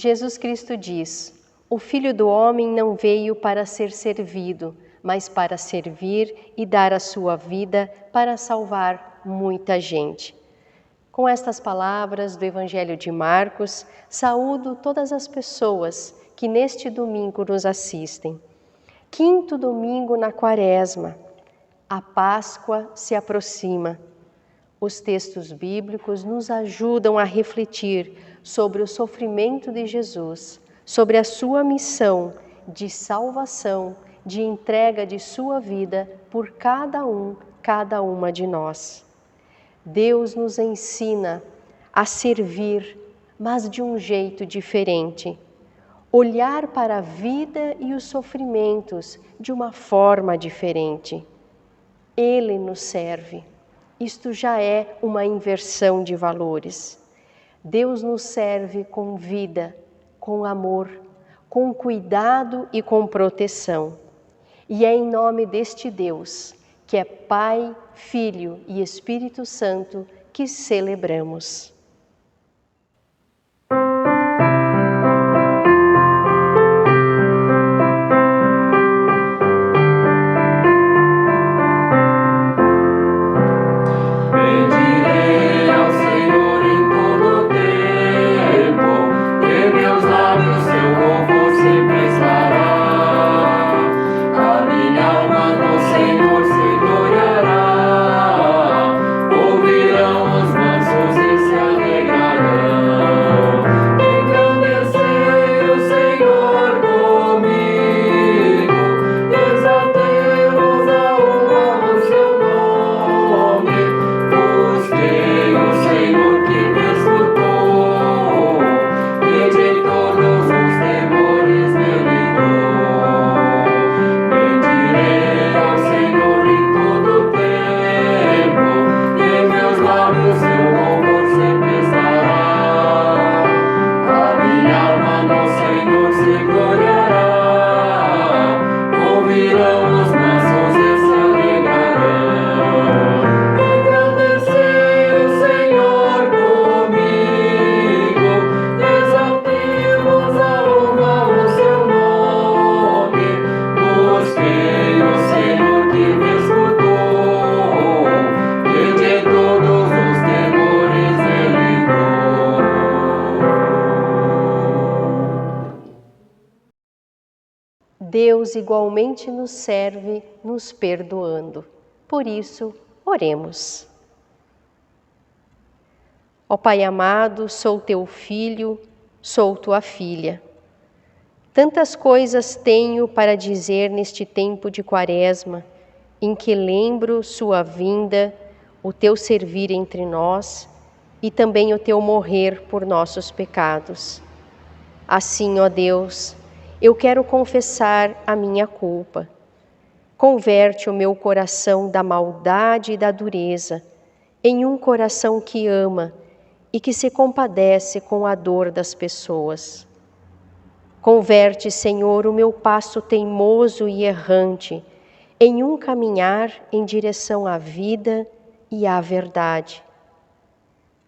Jesus Cristo diz: o Filho do Homem não veio para ser servido, mas para servir e dar a sua vida para salvar muita gente. Com estas palavras do Evangelho de Marcos, saúdo todas as pessoas que neste domingo nos assistem. Quinto domingo na Quaresma, a Páscoa se aproxima. Os textos bíblicos nos ajudam a refletir sobre o sofrimento de Jesus, sobre a sua missão de salvação, de entrega de sua vida por cada uma de nós. Deus nos ensina a servir, mas de um jeito diferente. Olhar para a vida e os sofrimentos de uma forma diferente. Ele nos serve. Isto já é uma inversão de valores. Deus nos serve com vida, com amor, com cuidado e com proteção. E é em nome deste Deus, que é Pai, Filho e Espírito Santo, que celebramos. Deus igualmente nos serve, nos perdoando. Por isso, oremos. Ó Pai amado, sou teu filho, sou tua filha. Tantas coisas tenho para dizer neste tempo de Quaresma, em que lembro sua vinda, o teu servir entre nós e também o teu morrer por nossos pecados. Assim, ó Deus, eu quero confessar a minha culpa. Converte o meu coração da maldade e da dureza em um coração que ama e que se compadece com a dor das pessoas. Converte, Senhor, o meu passo teimoso e errante em um caminhar em direção à vida e à verdade.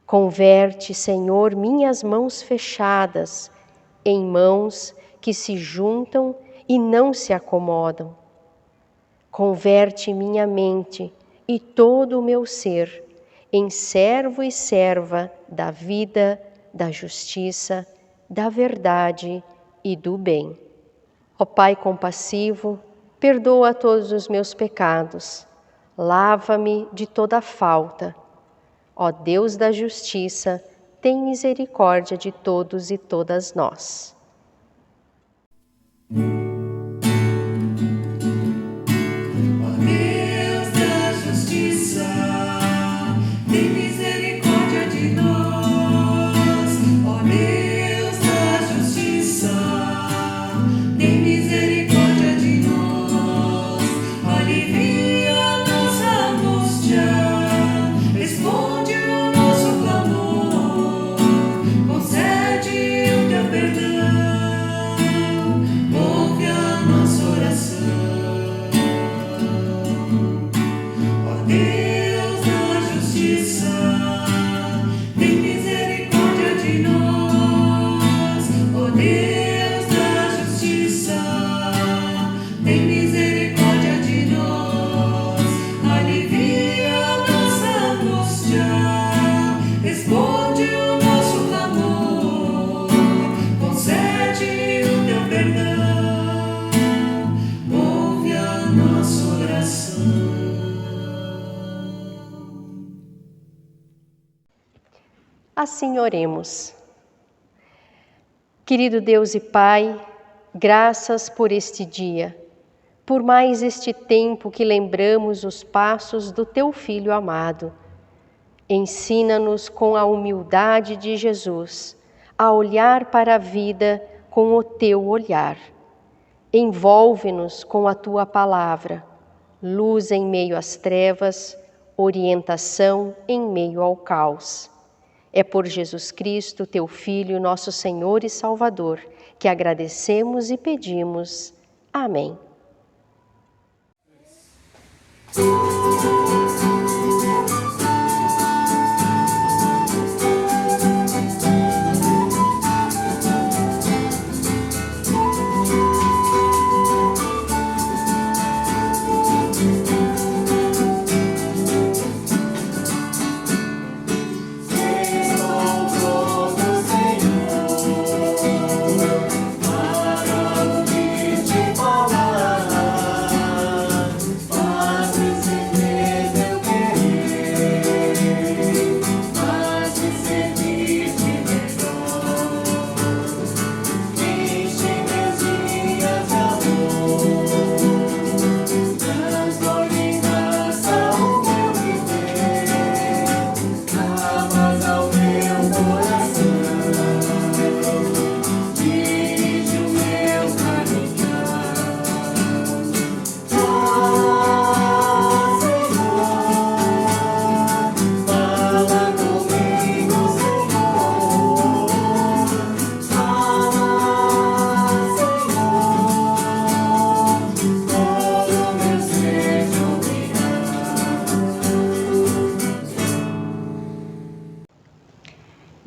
Converte, Senhor, minhas mãos fechadas em mãos que se juntam e não se acomodam. Converte minha mente e todo o meu ser em servo e serva da vida, da justiça, da verdade e do bem. Ó Pai compassivo, perdoa todos os meus pecados, lava-me de toda falta. Ó Deus da justiça, tem misericórdia de todos e todas nós. Assim oremos. Querido Deus e Pai, graças por este dia, por mais este tempo que lembramos os passos do Teu Filho amado. Ensina-nos com a humildade de Jesus a olhar para a vida com o Teu olhar. Envolve-nos com a Tua palavra, luz em meio às trevas, orientação em meio ao caos. É por Jesus Cristo, Teu Filho, nosso Senhor e Salvador, que agradecemos e pedimos. Amém.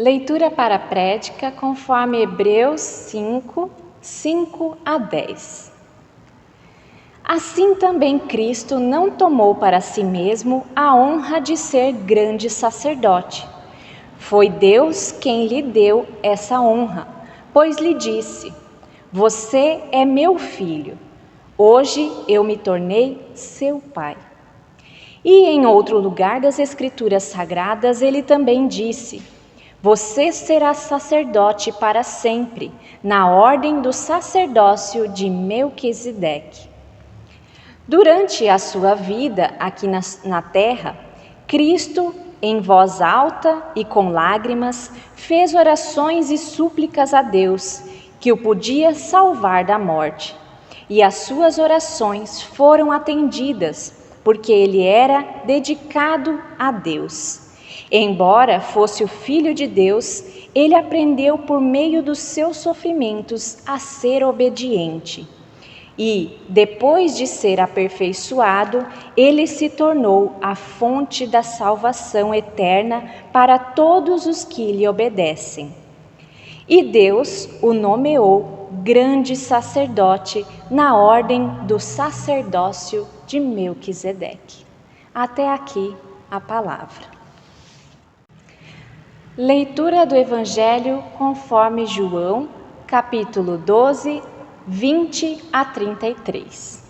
Leitura para a prédica conforme Hebreus 5, 5 a 10. Assim também Cristo não tomou para si mesmo a honra de ser grande sacerdote. Foi Deus quem lhe deu essa honra, pois lhe disse: Você é meu filho, hoje eu me tornei seu pai. E em outro lugar das Escrituras Sagradas ele também disse: Você será sacerdote para sempre, na ordem do sacerdócio de Melquisedeque. Durante a sua vida aqui na terra, Cristo, em voz alta e com lágrimas, fez orações e súplicas a Deus, que o podia salvar da morte. E as suas orações foram atendidas, porque ele era dedicado a Deus. Embora fosse o Filho de Deus, ele aprendeu por meio dos seus sofrimentos a ser obediente. E, depois de ser aperfeiçoado, ele se tornou a fonte da salvação eterna para todos os que lhe obedecem. E Deus o nomeou grande sacerdote na ordem do sacerdócio de Melquisedeque. Até aqui a palavra. Leitura do Evangelho conforme João, capítulo 12, 20 a 33.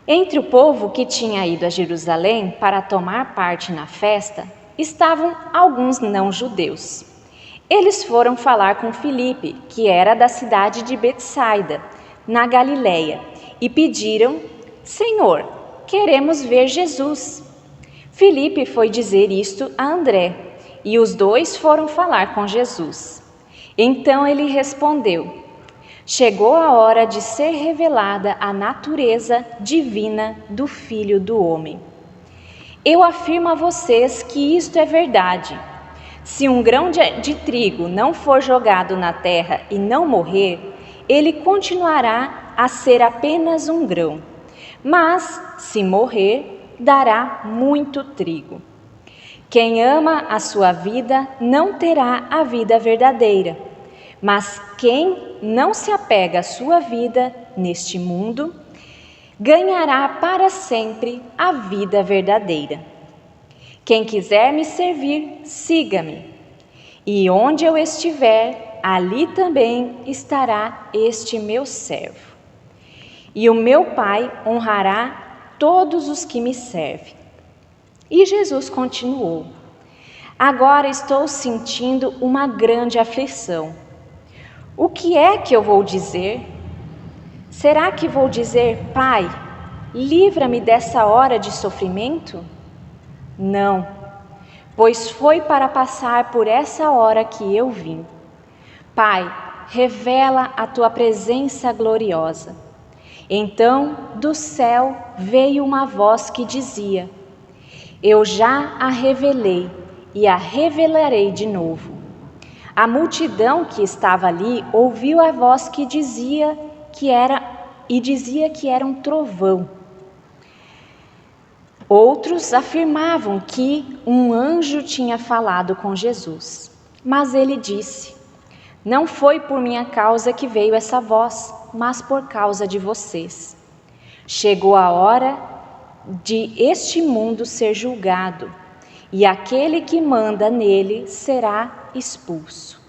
Entre o povo que tinha ido a Jerusalém para tomar parte na festa, estavam alguns não-judeus. Eles foram falar com Filipe, que era da cidade de Betsaida, na Galileia, e pediram: Senhor, queremos ver Jesus. Filipe foi dizer isto a André, e os dois foram falar com Jesus. Então ele respondeu: Chegou a hora de ser revelada a natureza divina do Filho do Homem. Eu afirmo a vocês que isto é verdade. Se um grão de trigo não for jogado na terra e não morrer, ele continuará a ser apenas um grão. Mas, se morrer, dará muito trigo. Quem ama a sua vida não terá a vida verdadeira. Mas quem não se apega à sua vida neste mundo, ganhará para sempre a vida verdadeira. Quem quiser me servir, siga-me. E onde eu estiver, ali também estará este meu servo. E o meu Pai honrará todos os que me servem. E Jesus continuou: Agora estou sentindo uma grande aflição. O que é que eu vou dizer? Será que vou dizer: Pai, livra-me dessa hora de sofrimento? Não, pois foi para passar por essa hora que eu vim. Pai, revela a tua presença gloriosa. Então, do céu veio uma voz que dizia: Eu já a revelei e a revelarei de novo. A multidão que estava ali ouviu a voz que dizia que era um trovão. Outros afirmavam que um anjo tinha falado com Jesus. Mas ele disse: Não foi por minha causa que veio essa voz, mas por causa de vocês. Chegou a hora de este mundo ser julgado, e aquele que manda nele será expulso.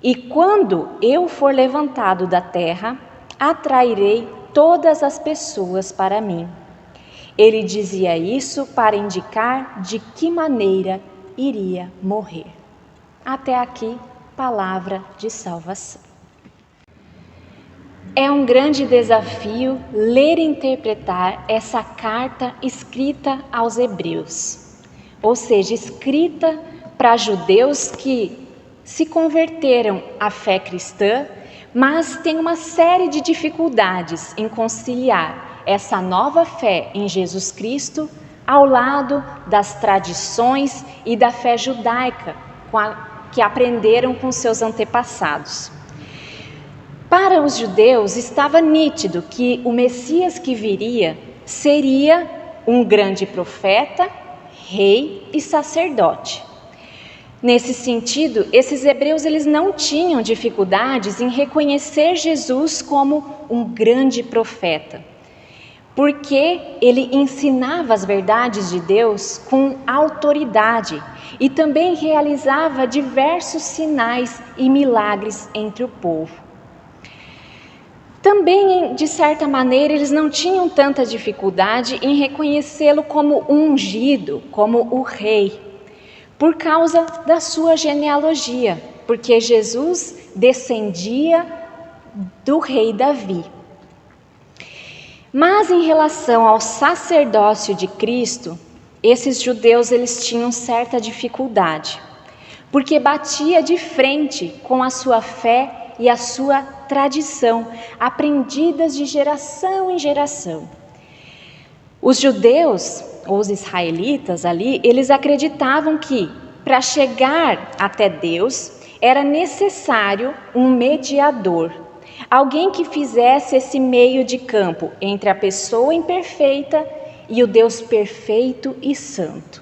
E quando eu for levantado da terra, atrairei todas as pessoas para mim. Ele dizia isso para indicar de que maneira iria morrer. Até aqui, palavra de salvação. É um grande desafio ler e interpretar essa carta escrita aos hebreus, ou seja, escrita para judeus que se converteram à fé cristã, mas têm uma série de dificuldades em conciliar essa nova fé em Jesus Cristo ao lado das tradições e da fé judaica que aprenderam com seus antepassados. Para os judeus estava nítido que o Messias que viria seria um grande profeta, rei e sacerdote. Nesse sentido, esses hebreus eles não tinham dificuldades em reconhecer Jesus como um grande profeta, porque ele ensinava as verdades de Deus com autoridade e também realizava diversos sinais e milagres entre o povo. Também, de certa maneira, eles não tinham tanta dificuldade em reconhecê-lo como ungido, como o rei, por causa da sua genealogia, porque Jesus descendia do rei Davi. Mas em relação ao sacerdócio de Cristo, esses judeus eles tinham certa dificuldade, porque batia de frente com a sua fé e a sua tradição, aprendidas de geração em geração. Os judeus ou os israelitas ali, eles acreditavam que para chegar até Deus era necessário um mediador, alguém que fizesse esse meio de campo entre a pessoa imperfeita e o Deus perfeito e santo.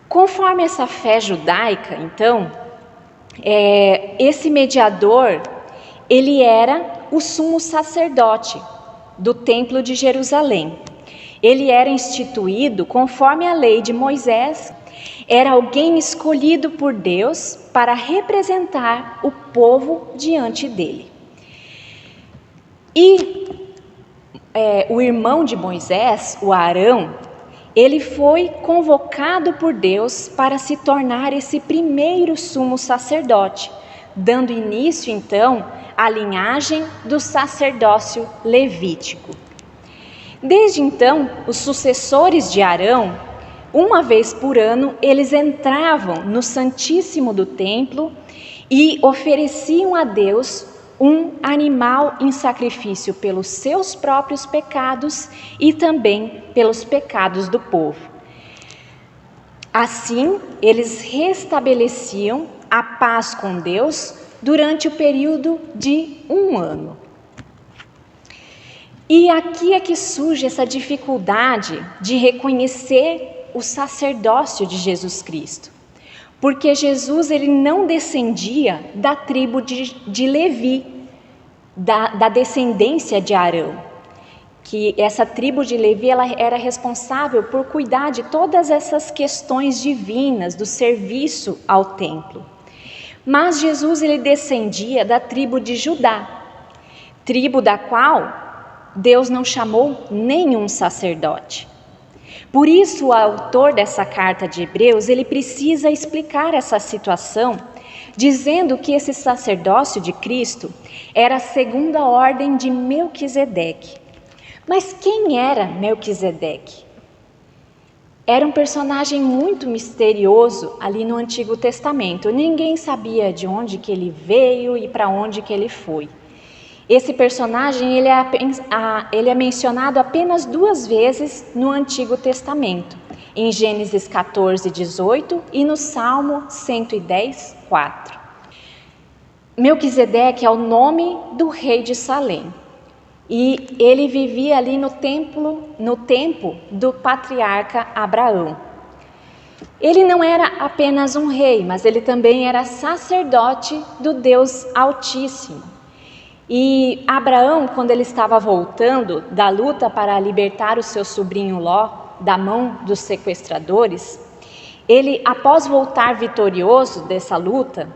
Conforme essa fé judaica, então, esse mediador, ele era o sumo sacerdote do Templo de Jerusalém. Ele era instituído conforme a lei de Moisés, era alguém escolhido por Deus para representar o povo diante dele. E o irmão de Moisés, o Arão, ele foi convocado por Deus para se tornar esse primeiro sumo sacerdote, dando início então à linhagem do sacerdócio levítico. Desde então, os sucessores de Arão, uma vez por ano, eles entravam no Santíssimo do templo e ofereciam a Deus um animal em sacrifício pelos seus próprios pecados e também pelos pecados do povo. Assim, eles restabeleciam a paz com Deus durante o período de 1 ano. E aqui é que surge essa dificuldade de reconhecer o sacerdócio de Jesus Cristo. Porque Jesus ele não descendia da tribo de Levi, da descendência de Arão. Que essa tribo de Levi ela era responsável por cuidar de todas essas questões divinas, do serviço ao templo. Mas Jesus ele descendia da tribo de Judá, tribo da qual Deus não chamou nenhum sacerdote. Por isso, o autor dessa carta de Hebreus, ele precisa explicar essa situação, dizendo que esse sacerdócio de Cristo era a segunda ordem de Melquisedeque. Mas quem era Melquisedeque? Era um personagem muito misterioso ali no Antigo Testamento. Ninguém sabia de onde que ele veio e para onde que ele foi. Esse personagem ele é mencionado apenas 2 vezes no Antigo Testamento, em Gênesis 14, 18 e no Salmo 110, 4. Melquisedeque é o nome do rei de Salém e ele vivia ali no tempo do patriarca Abraão. Ele não era apenas um rei, mas ele também era sacerdote do Deus Altíssimo. E Abraão, quando ele estava voltando da luta para libertar o seu sobrinho Ló da mão dos sequestradores, ele, após voltar vitorioso dessa luta,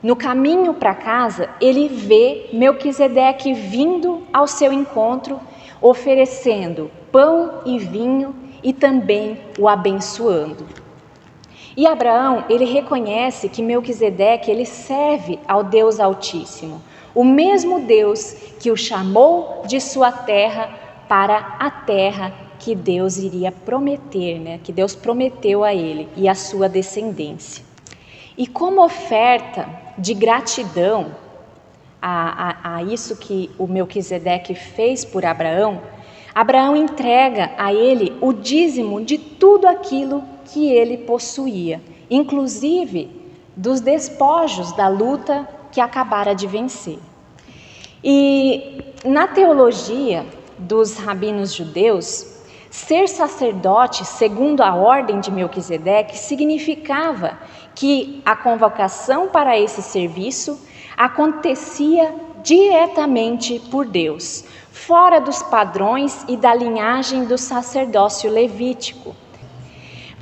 no caminho para casa, ele vê Melquisedeque vindo ao seu encontro, oferecendo pão e vinho e também o abençoando. E Abraão, ele reconhece que Melquisedeque, ele serve ao Deus Altíssimo, o mesmo Deus que o chamou de sua terra para a terra que Deus iria prometer, né? Que Deus prometeu a ele e a sua descendência. E como oferta de gratidão a isso que o Melquisedeque fez por Abraão, Abraão entrega a ele o dízimo de tudo aquilo que ele possuía, inclusive dos despojos da luta que acabara de vencer. E na teologia dos rabinos judeus, ser sacerdote segundo a ordem de Melquisedeque significava que a convocação para esse serviço acontecia diretamente por Deus, fora dos padrões e da linhagem do sacerdócio levítico.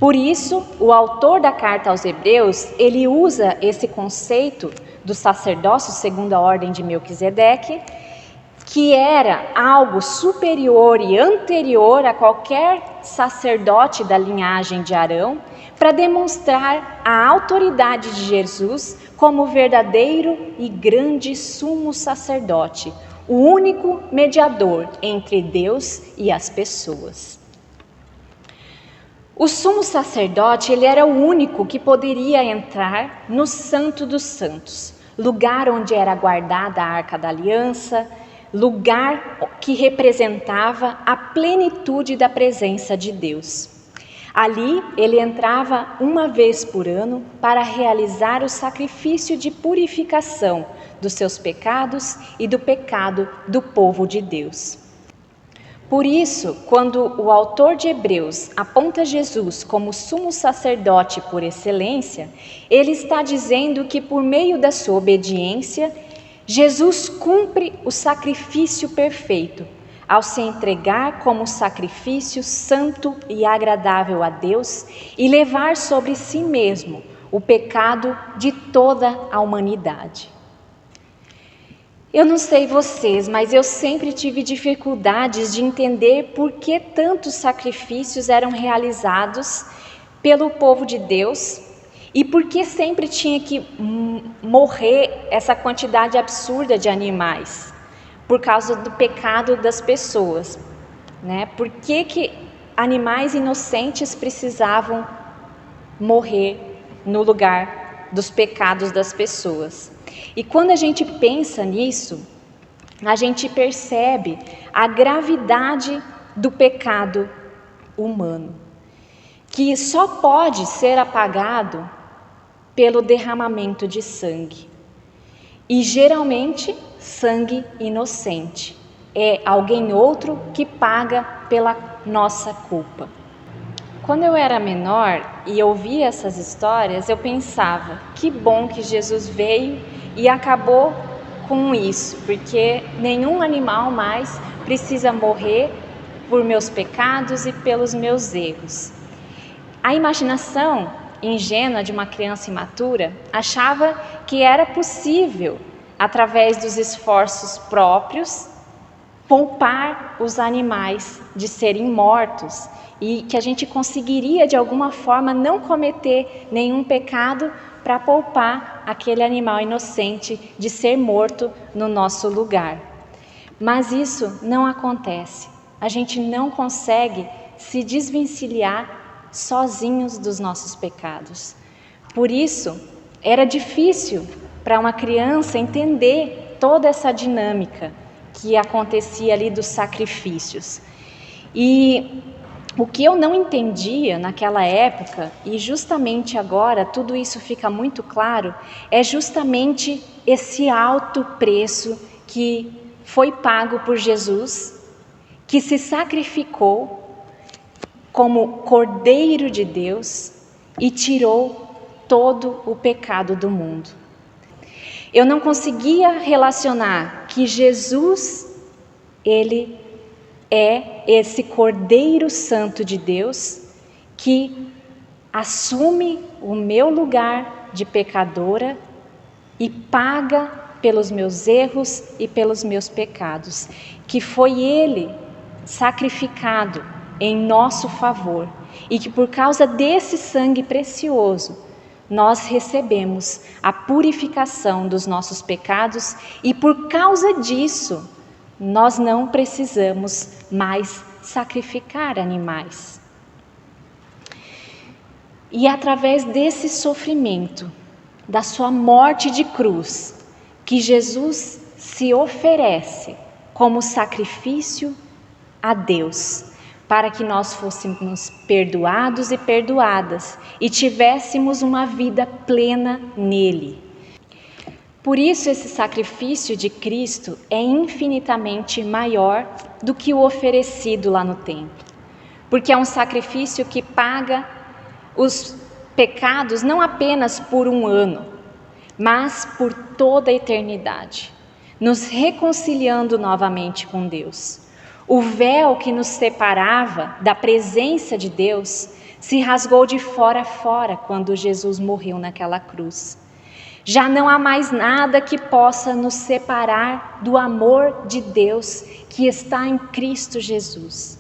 Por isso, o autor da carta aos Hebreus, ele usa esse conceito do sacerdócio segundo a ordem de Melquisedeque, que era algo superior e anterior a qualquer sacerdote da linhagem de Arão, para demonstrar a autoridade de Jesus como verdadeiro e grande sumo sacerdote, o único mediador entre Deus e as pessoas. O sumo sacerdote, ele era o único que poderia entrar no Santo dos Santos, lugar onde era guardada a Arca da Aliança, lugar que representava a plenitude da presença de Deus. Ali ele entrava uma vez por ano para realizar o sacrifício de purificação dos seus pecados e do pecado do povo de Deus. Por isso, quando o autor de Hebreus aponta Jesus como sumo sacerdote por excelência, ele está dizendo que por meio da sua obediência, Jesus cumpre o sacrifício perfeito, ao se entregar como sacrifício santo e agradável a Deus e levar sobre si mesmo o pecado de toda a humanidade. Eu não sei vocês, mas eu sempre tive dificuldades de entender por que tantos sacrifícios eram realizados pelo povo de Deus e por que sempre tinha que morrer essa quantidade absurda de animais por causa do pecado das pessoas, né? Por que animais inocentes precisavam morrer no lugar dos pecados das pessoas? E quando a gente pensa nisso, a gente percebe a gravidade do pecado humano, que só pode ser apagado pelo derramamento de sangue. E geralmente, sangue inocente. É alguém outro que paga pela nossa culpa. Quando eu era menor e ouvia essas histórias, eu pensava, que bom que Jesus veio e acabou com isso, porque nenhum animal mais precisa morrer por meus pecados e pelos meus erros. A imaginação ingênua de uma criança imatura achava que era possível, através dos esforços próprios, poupar os animais de serem mortos e que a gente conseguiria de alguma forma não cometer nenhum pecado para poupar aquele animal inocente de ser morto no nosso lugar. Mas isso não acontece. A gente não consegue se desvencilhar sozinhos dos nossos pecados. Por isso, era difícil para uma criança entender toda essa dinâmica que acontecia ali dos sacrifícios. E o que eu não entendia naquela época, e justamente agora tudo isso fica muito claro, é justamente esse alto preço que foi pago por Jesus, que se sacrificou como Cordeiro de Deus e tirou todo o pecado do mundo. Eu não conseguia relacionar que Jesus, ele é esse Cordeiro Santo de Deus que assume o meu lugar de pecadora e paga pelos meus erros e pelos meus pecados, que foi ele sacrificado em nosso favor e que por causa desse sangue precioso nós recebemos a purificação dos nossos pecados e por causa disso nós não precisamos mais sacrificar animais. E é através desse sofrimento, da sua morte de cruz, que Jesus se oferece como sacrifício a Deus, para que nós fôssemos perdoados e perdoadas e tivéssemos uma vida plena nele. Por isso esse sacrifício de Cristo é infinitamente maior do que o oferecido lá no templo, porque é um sacrifício que paga os pecados não apenas por um ano, mas por toda a eternidade, nos reconciliando novamente com Deus. O véu que nos separava da presença de Deus se rasgou de fora a fora quando Jesus morreu naquela cruz. Já não há mais nada que possa nos separar do amor de Deus que está em Cristo Jesus.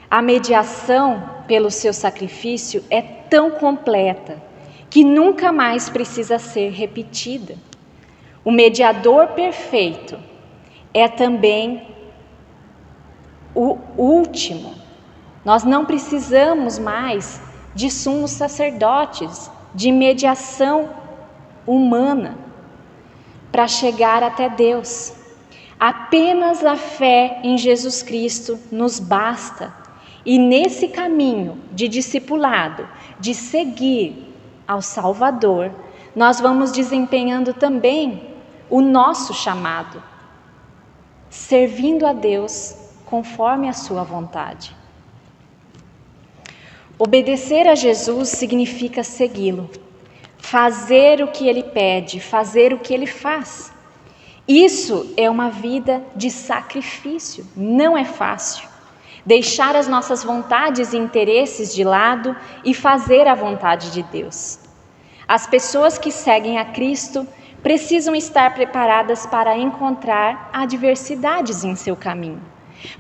A mediação pelo seu sacrifício é tão completa que nunca mais precisa ser repetida. O mediador perfeito é também o último. Nós não precisamos mais de sumos sacerdotes, de mediação humana para chegar até Deus. Apenas a fé em Jesus Cristo nos basta. E nesse caminho de discipulado, de seguir ao Salvador, nós vamos desempenhando também o nosso chamado, servindo a Deus conforme a sua vontade. Obedecer a Jesus significa segui-lo, fazer o que ele pede, fazer o que ele faz. Isso é uma vida de sacrifício, não é fácil. Deixar as nossas vontades e interesses de lado e fazer a vontade de Deus. As pessoas que seguem a Cristo precisam estar preparadas para encontrar adversidades em seu caminho.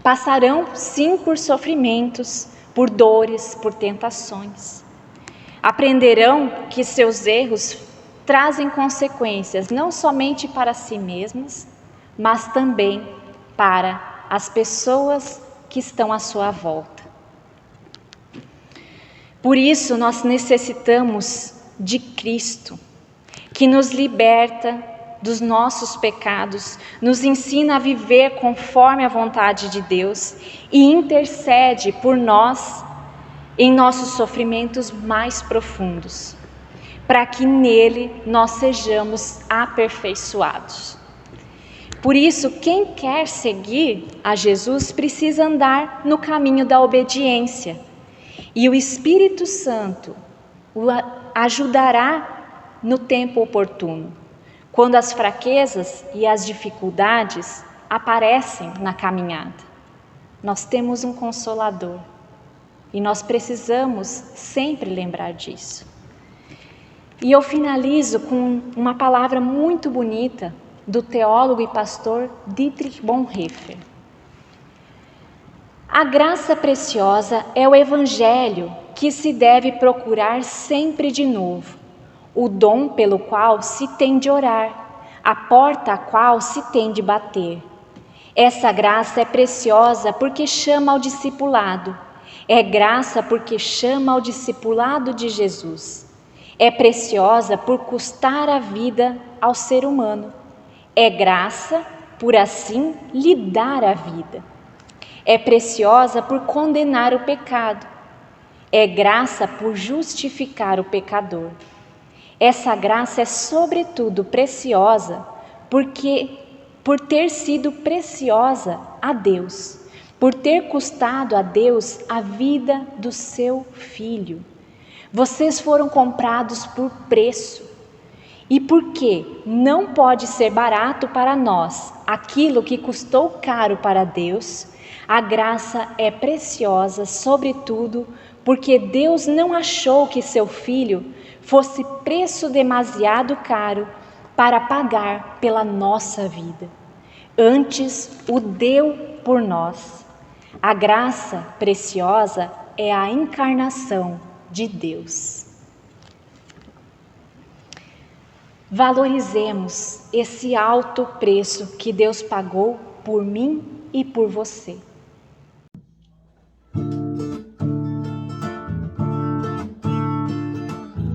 Passarão, sim, por sofrimentos, por dores, por tentações. Aprenderão que seus erros trazem consequências não somente para si mesmos, mas também para as pessoas que estão à sua volta. Por isso, nós necessitamos de Cristo, que nos liberta dos nossos pecados, nos ensina a viver conforme a vontade de Deus e intercede por nós em nossos sofrimentos mais profundos, para que nele nós sejamos aperfeiçoados. Por isso, quem quer seguir a Jesus precisa andar no caminho da obediência, e o Espírito Santo o ajudará no tempo oportuno, quando as fraquezas e as dificuldades aparecem na caminhada. Nós temos um Consolador e nós precisamos sempre lembrar disso. E eu finalizo com uma palavra muito bonita do teólogo e pastor Dietrich Bonhoeffer. A graça preciosa é o Evangelho que se deve procurar sempre de novo, o dom pelo qual se tem de orar, a porta a qual se tem de bater. Essa graça é preciosa porque chama ao discipulado, é graça porque chama ao discipulado de Jesus, é preciosa por custar a vida ao ser humano, é graça por assim lhe dar a vida, é preciosa por condenar o pecado, é graça por justificar o pecador. Essa graça é sobretudo preciosa por ter sido preciosa a Deus, por ter custado a Deus a vida do seu Filho. Vocês foram comprados por preço. E porque não pode ser barato para nós aquilo que custou caro para Deus, a graça é preciosa, sobretudo, porque Deus não achou que seu Filho fosse preço demasiado caro para pagar pela nossa vida. Antes o deu por nós. A graça preciosa é a encarnação de Deus. Valorizemos esse alto preço que Deus pagou por mim e por você.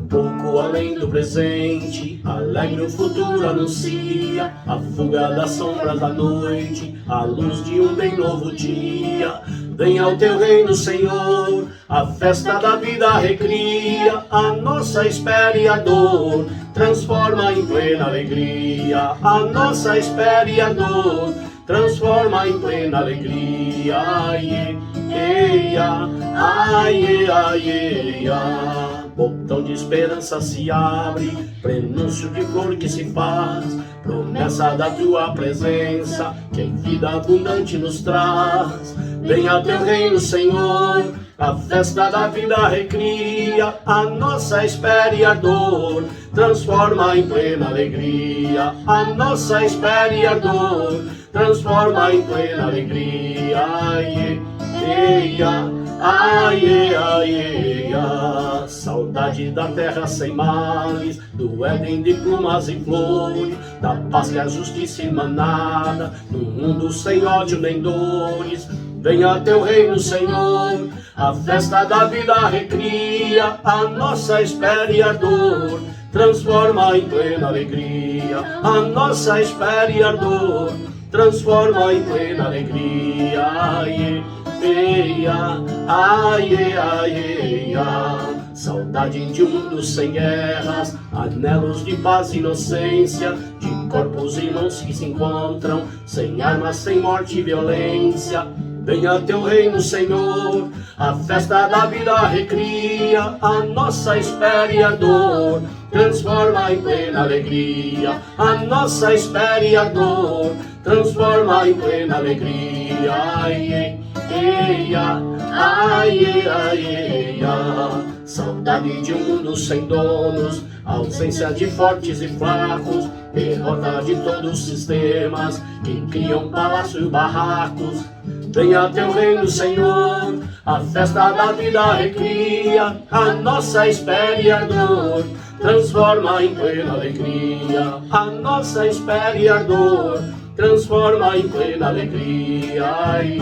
Pouco além do presente, alegre o futuro anuncia, a fuga das sombras da noite, a luz de um bem novo dia. Venha ao teu reino, Senhor, a festa da vida recria, a nossa espera e a dor transforma em plena alegria, a nossa espera e a dor transforma em plena alegria. Aie, eia, aie, aie, aie. Botão de esperança se abre, prenúncio de flor que se faz, promessa da tua presença, que em vida abundante nos traz. Venha teu reino, Senhor, a festa da vida recria, a nossa espera e a dor transforma em plena alegria, a nossa espera e a dor transforma em plena alegria. Aie, eia, aie, aie, aie. Saudade da terra sem males, do Éden de plumas e flores, da paz que a justiça emanada, no mundo sem ódio nem dores. Venha teu reino, Senhor, a festa da vida recria, a nossa espera e a dor transforma em plena alegria, a nossa espera e a dor transforma em plena alegria. Aie, eia, aie, aie, aie. Saudade de um mundo sem guerras, anelos de paz e inocência, de corpos irmãos que se encontram, sem armas, sem morte e violência. Venha teu reino, Senhor, a festa da vida recria, a nossa espera e a dor transforma em plena alegria, a nossa espera e a dor transforma em plena alegria. Aie, eia, aie, aie, aie. Saudade de um mundo sem donos, ausência de fortes e fracos, derrota de todos os sistemas que criam palácios e barracos. Venha teu reino, Senhor, a festa da vida recria, a nossa espera e a dor transforma em plena alegria, a nossa espera e a dor transforma em plena alegria. Aie,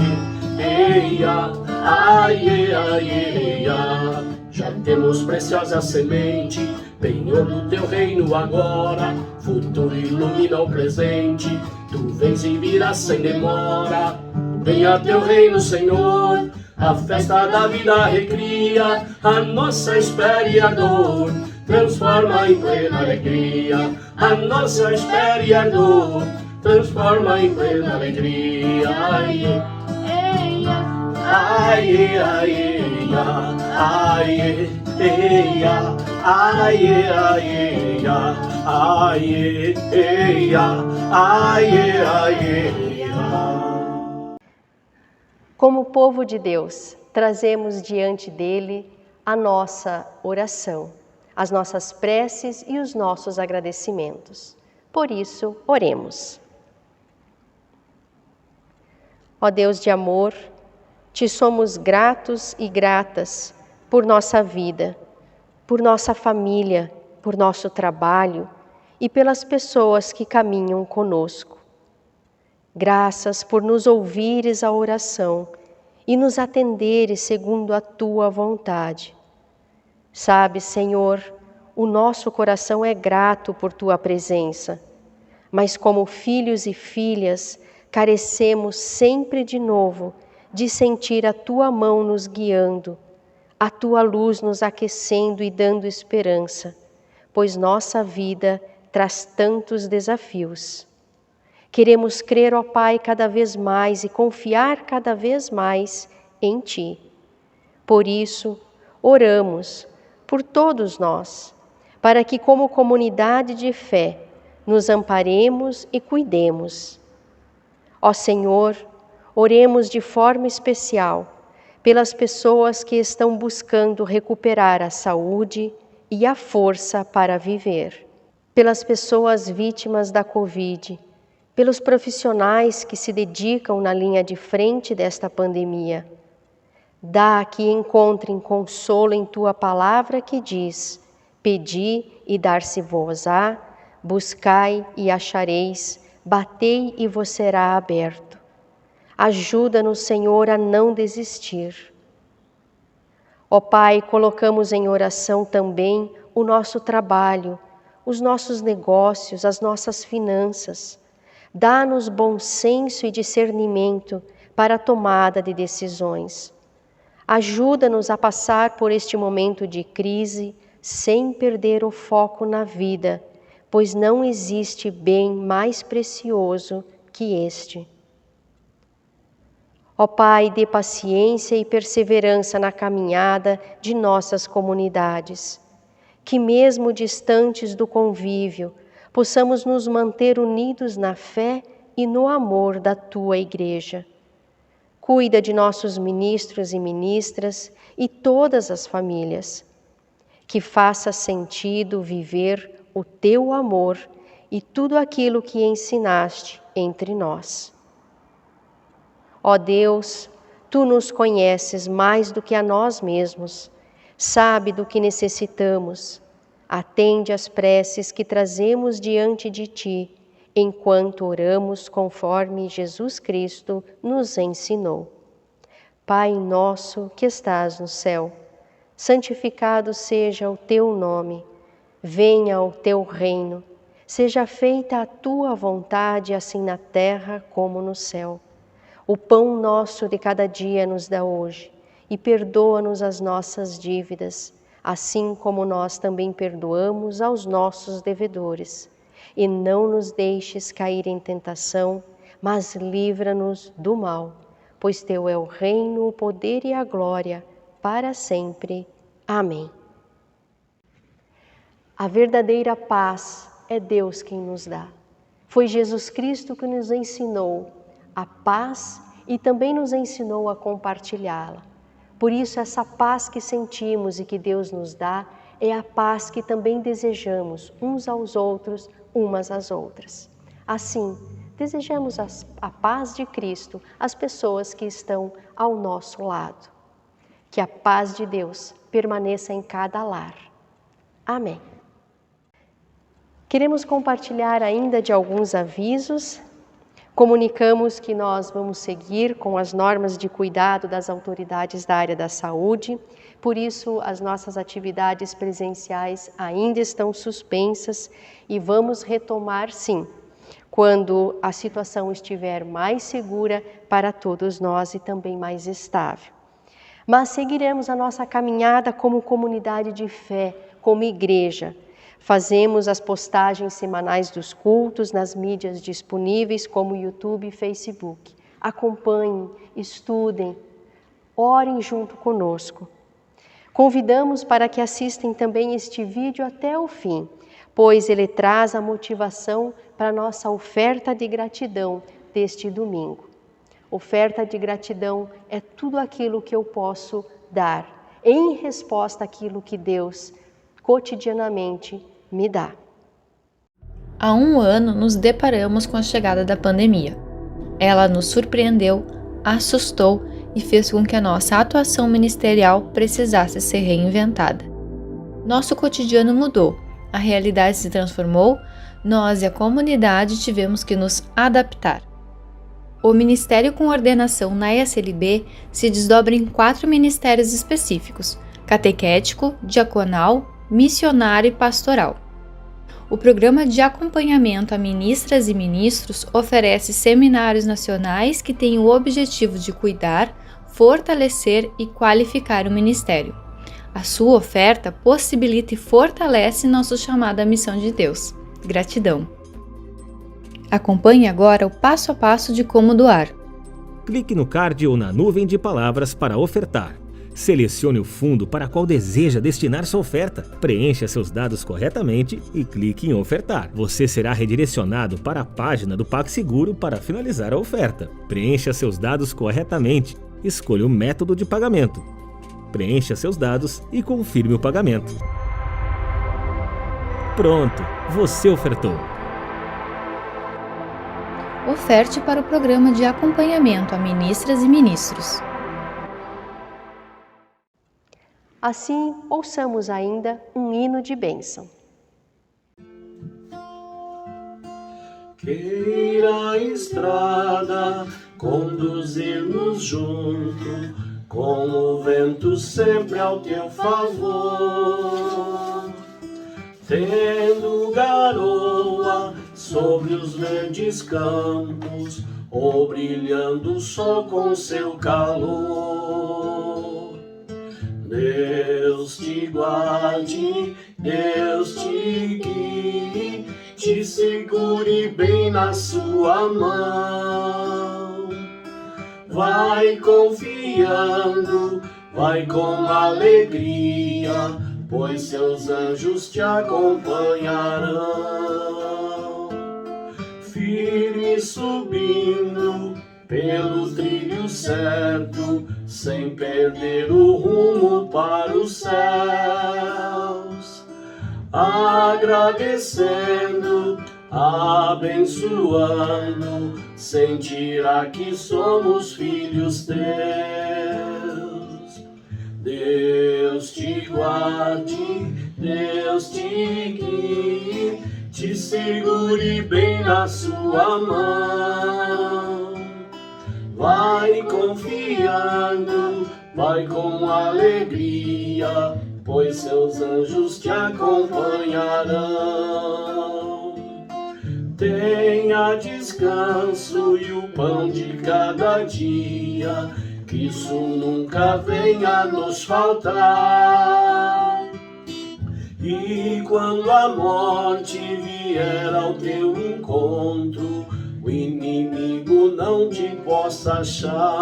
eia, aie, aie, aie. Já temos preciosa semente, penhor do teu reino agora, futuro ilumina o presente, tu vens e virás sem demora. Venha teu reino, Senhor, a festa da vida recria, a nossa espera e a dor transforma em plena alegria, a nossa espera e a dor transforma em plena alegria. Aie, eia, aie, aie, aie, eia, aie, aie, aie, eia, aie, aie. Como povo de Deus, trazemos diante dele a nossa oração, as nossas preces e os nossos agradecimentos. Por isso, oremos. Ó Deus de amor, te somos gratos e gratas por nossa vida, por nossa família, por nosso trabalho e pelas pessoas que caminham conosco. Graças por nos ouvires a oração e nos atenderes segundo a tua vontade. Sabe, Senhor, o nosso coração é grato por tua presença, mas como filhos e filhas, carecemos sempre de novo de sentir a tua mão nos guiando, a tua luz nos aquecendo e dando esperança, pois nossa vida traz tantos desafios. Queremos crer, ó Pai, cada vez mais e confiar cada vez mais em Ti. Por isso, oramos por todos nós, para que como comunidade de fé nos amparemos e cuidemos. Ó Senhor, oremos de forma especial pelas pessoas que estão buscando recuperar a saúde e a força para viver, pelas pessoas vítimas da Covid, pelos profissionais que se dedicam na linha de frente desta pandemia. Dá que encontrem consolo em Tua palavra que diz: pedi e dar-se-vos-á, buscai e achareis, batei e vos será aberto. Ajuda-nos, Senhor, a não desistir. Ó Pai, colocamos em oração também o nosso trabalho, os nossos negócios, as nossas finanças. Dá-nos bom senso e discernimento para a tomada de decisões. Ajuda-nos a passar por este momento de crise sem perder o foco na vida, pois não existe bem mais precioso que este. Ó Pai, dê paciência e perseverança na caminhada de nossas comunidades, que mesmo distantes do convívio, possamos nos manter unidos na fé e no amor da Tua Igreja. Cuida de nossos ministros e ministras e todas as famílias. Que faça sentido viver o Teu amor e tudo aquilo que ensinaste entre nós. Ó Deus, Tu nos conheces mais do que a nós mesmos, sabe do que necessitamos. Atende às preces que trazemos diante de Ti, enquanto oramos conforme Jesus Cristo nos ensinou. Pai nosso que estás no céu, santificado seja o Teu nome. Venha o Teu reino. Seja feita a tua vontade, assim na terra como no céu. O pão nosso de cada dia nos dá hoje, e perdoa-nos as nossas dívidas, assim como nós também perdoamos aos nossos devedores. E não nos deixes cair em tentação, mas livra-nos do mal, pois teu é o reino, o poder e a glória, para sempre. Amém. A verdadeira paz é Deus quem nos dá. Foi Jesus Cristo que nos ensinou a paz e também nos ensinou a compartilhá-la. Por isso, essa paz que sentimos e que Deus nos dá é a paz que também desejamos uns aos outros, umas às outras. Assim, desejamos a paz de Cristo às pessoas que estão ao nosso lado. Que a paz de Deus permaneça em cada lar. Amém. Queremos compartilhar ainda de alguns avisos. Comunicamos que nós vamos seguir com as normas de cuidado das autoridades da área da saúde, por isso as nossas atividades presenciais ainda estão suspensas e vamos retomar sim, quando a situação estiver mais segura para todos nós e também mais estável. Mas seguiremos a nossa caminhada como comunidade de fé, como igreja. Fazemos as postagens semanais dos cultos nas mídias disponíveis como YouTube e Facebook. Acompanhem, estudem, orem junto conosco. Convidamos para que assistam também este vídeo até o fim, pois ele traz a motivação para a nossa oferta de gratidão deste domingo. Oferta de gratidão é tudo aquilo que eu posso dar em resposta àquilo que Deus cotidianamente me dá. Há um ano nos deparamos com a chegada da pandemia. Ela nos surpreendeu, assustou e fez com que a nossa atuação ministerial precisasse ser reinventada. Nosso cotidiano mudou, a realidade se transformou, nós e a comunidade tivemos que nos adaptar. O Ministério com ordenação na ESLB se desdobra em 4 ministérios específicos: catequético, diaconal, missionário e pastoral. O programa de acompanhamento a ministras e ministros oferece seminários nacionais que têm o objetivo de cuidar, fortalecer e qualificar o ministério. A sua oferta possibilita e fortalece nosso chamado à missão de Deus. Gratidão. Acompanhe agora o passo a passo de como doar. Clique no card ou na nuvem de palavras para ofertar. Selecione o fundo para qual deseja destinar sua oferta. Preencha seus dados corretamente e clique em ofertar. Você será redirecionado para a página do PagSeguro para finalizar a oferta. Preencha seus dados corretamente. Escolha o método de pagamento. Preencha seus dados e confirme o pagamento. Pronto, você ofertou. Oferte para o programa de acompanhamento a ministras e ministros. Assim, ouçamos ainda um hino de bênção. Queira a estrada conduzir-nos junto, com o vento sempre ao teu favor. Tendo garoa sobre os verdes campos, ou brilhando o sol com seu calor. Deus te guarde, Deus te guie, te segure bem na sua mão. Vai confiando, vai com alegria, pois seus anjos te acompanharão. Firme subindo pelo trilho certo, sem perder o rumo para os céus. Agradecendo, abençoando, sentirá que somos filhos teus. Deus te guarde, Deus te guie, te segure bem na sua mão. Vai confiando, vai com alegria, pois seus anjos te acompanharão. tenha descanso e o pão de cada dia, que isso nunca venha nos faltar. E quando a morte vier ao teu encontro, o inimigo não te possa achar.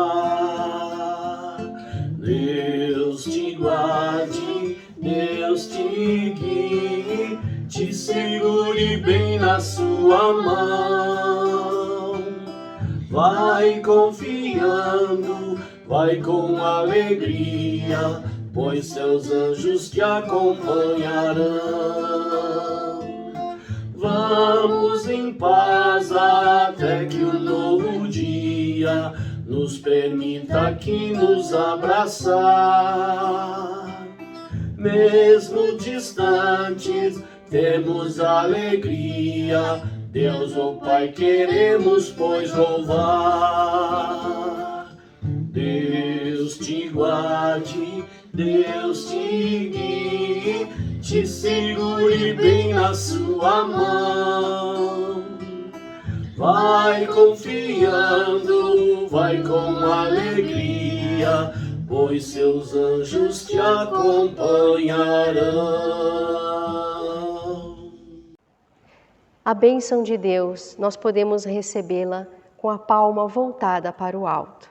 Deus te guarde, Deus te guie, te segure bem na sua mão. Vai confiando, vai com alegria, pois seus anjos te acompanharão. Vamos em paz até que um novo dia nos permita aqui nos abraçar. Mesmo distantes, temos alegria, Deus, o Pai, queremos, pois, louvar. Deus te guarde, Deus te guie, te segure bem na sua mão. Vai confiando, vai com alegria, pois seus anjos te acompanharão. A bênção de Deus, nós podemos recebê-la com a palma voltada para o alto.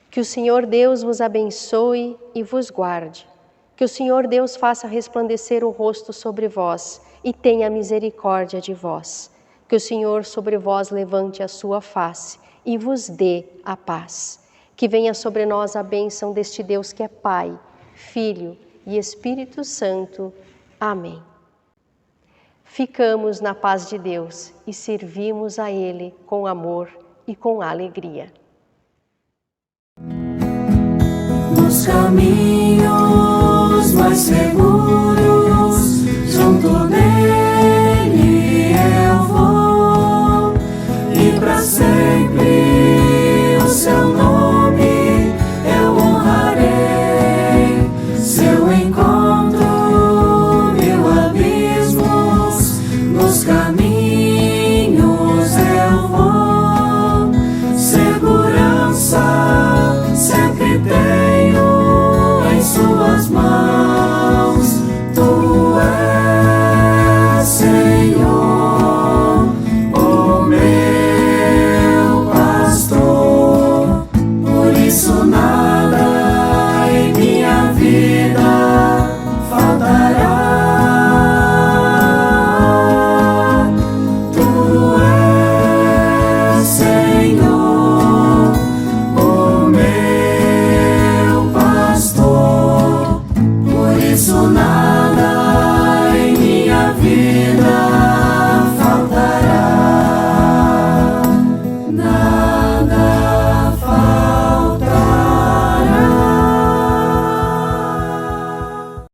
Que o Senhor Deus vos abençoe e vos guarde. Que o Senhor Deus faça resplandecer o rosto sobre vós e tenha misericórdia de vós. Que o Senhor sobre vós levante a sua face e vos dê a paz. Que venha sobre nós a bênção deste Deus que é Pai, Filho e Espírito Santo. Amém. Ficamos na paz de Deus e servimos a Ele com amor e com alegria. Nos caminhos mais seguros, junto dele.